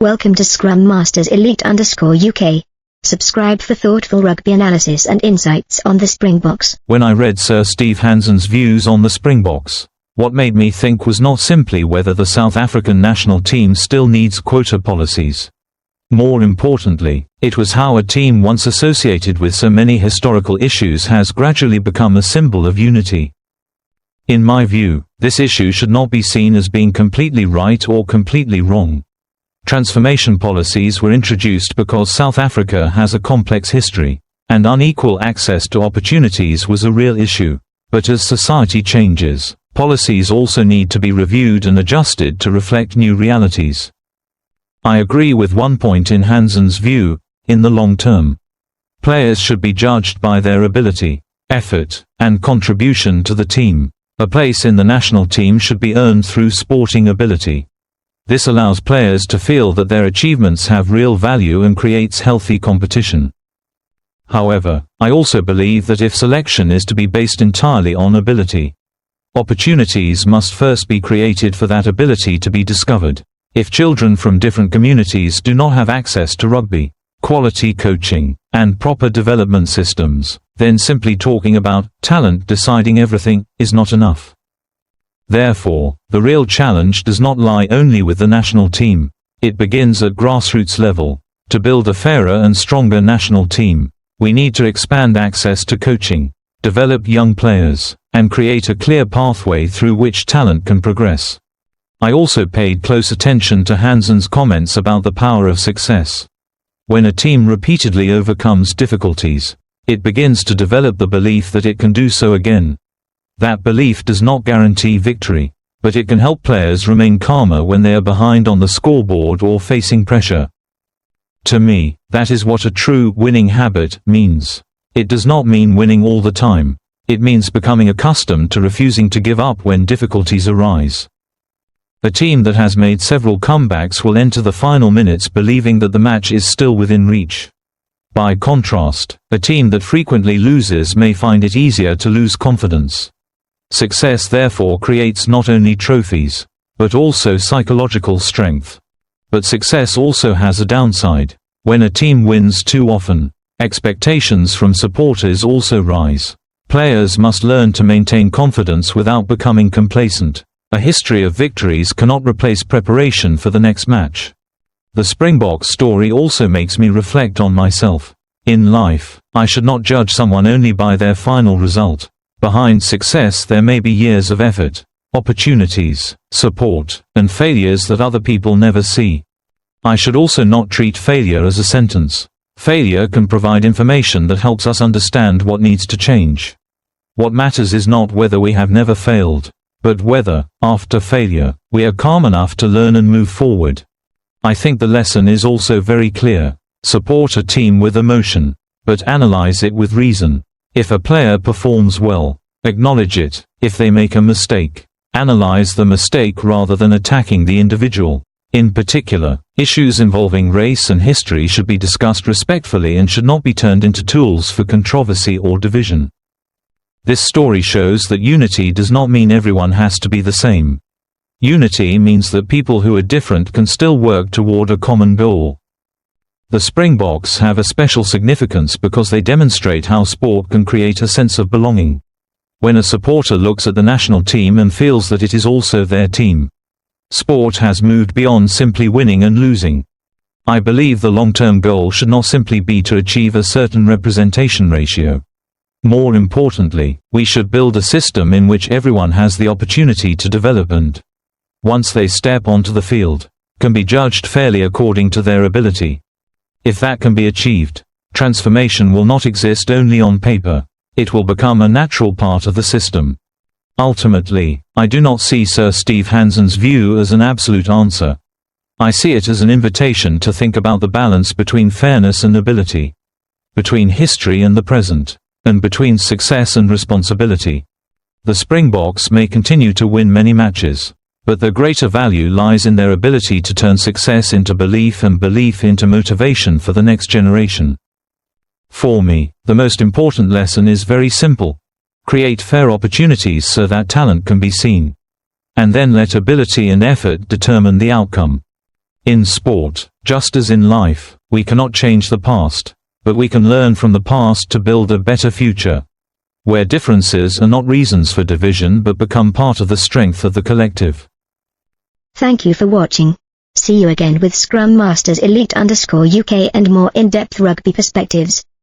Welcome to Scrum Masters Elite_UK. Subscribe for thoughtful rugby analysis and insights on the Springboks. When I read Sir Steve Hansen's views on the Springboks, what made me think was not simply whether the South African national team still needs quota policies. More importantly, it was how a team once associated with so many historical issues has gradually become a symbol of unity. In my view, this issue should not be seen as being completely right or completely wrong. Transformation policies were introduced because South Africa has a complex history, and unequal access to opportunities was a real issue. But as society changes, policies also need to be reviewed and adjusted to reflect new realities. I agree with one point in Hansen's view: in the long term, players should be judged by their ability, effort, and contribution to the team. A place in the national team should be earned through sporting ability. This allows players to feel that their achievements have real value and creates healthy competition. However, I also believe that if selection is to be based entirely on ability, opportunities must first be created for that ability to be discovered. If children from different communities do not have access to rugby, quality coaching, and proper development systems, then simply talking about talent deciding everything is not enough. Therefore, the real challenge does not lie only with the national team. It begins at grassroots level. To build a fairer and stronger national team, we need to expand access to coaching, develop young players, and create a clear pathway through which talent can progress. I also paid close attention to Hansen's comments about the power of success. When a team repeatedly overcomes difficulties, it begins to develop the belief that it can do so again. That belief does not guarantee victory, but it can help players remain calmer when they are behind on the scoreboard or facing pressure. To me, that is what a true winning habit means. It does not mean winning all the time. It means becoming accustomed to refusing to give up when difficulties arise. A team that has made several comebacks will enter the final minutes believing that the match is still within reach. By contrast, a team that frequently loses may find it easier to lose confidence. Success therefore creates not only trophies, but also psychological strength. But success also has a downside. When a team wins too often, expectations from supporters also rise. Players must learn to maintain confidence without becoming complacent. A history of victories cannot replace preparation for the next match. The Springboks story also makes me reflect on myself. In life, I should not judge someone only by their final result. Behind success there may be years of effort, opportunities, support, and failures that other people never see. I should also not treat failure as a sentence. Failure can provide information that helps us understand what needs to change. What matters is not whether we have never failed, but whether, after failure, we are calm enough to learn and move forward. I think the lesson is also very clear. Support a team with emotion, but analyze it with reason. If a player performs well, acknowledge it. If they make a mistake, analyze the mistake rather than attacking the individual. In particular, issues involving race and history should be discussed respectfully and should not be turned into tools for controversy or division. This story shows that unity does not mean everyone has to be the same. Unity means that people who are different can still work toward a common goal. The Springboks have a special significance because they demonstrate how sport can create a sense of belonging. When a supporter looks at the national team and feels that it is also their team, sport has moved beyond simply winning and losing. I believe the long-term goal should not simply be to achieve a certain representation ratio. More importantly, we should build a system in which everyone has the opportunity to develop and, once they step onto the field, can be judged fairly according to their ability. If that can be achieved, transformation will not exist only on paper. It will become a natural part of the system. Ultimately, I do not see Sir Steve Hansen's view as an absolute answer. I see it as an invitation to think about the balance between fairness and ability, between history and the present, and between success and responsibility. The Springboks may continue to win many matches, but their greater value lies in their ability to turn success into belief and belief into motivation for the next generation. For me, the most important lesson is very simple. Create fair opportunities so that talent can be seen. And then let ability and effort determine the outcome. In sport, just as in life, we cannot change the past, but we can learn from the past to build a better future, where differences are not reasons for division but become part of the strength of the collective. Thank you for watching. See you again with Scrum Masters Elite _ UK and more in-depth rugby perspectives.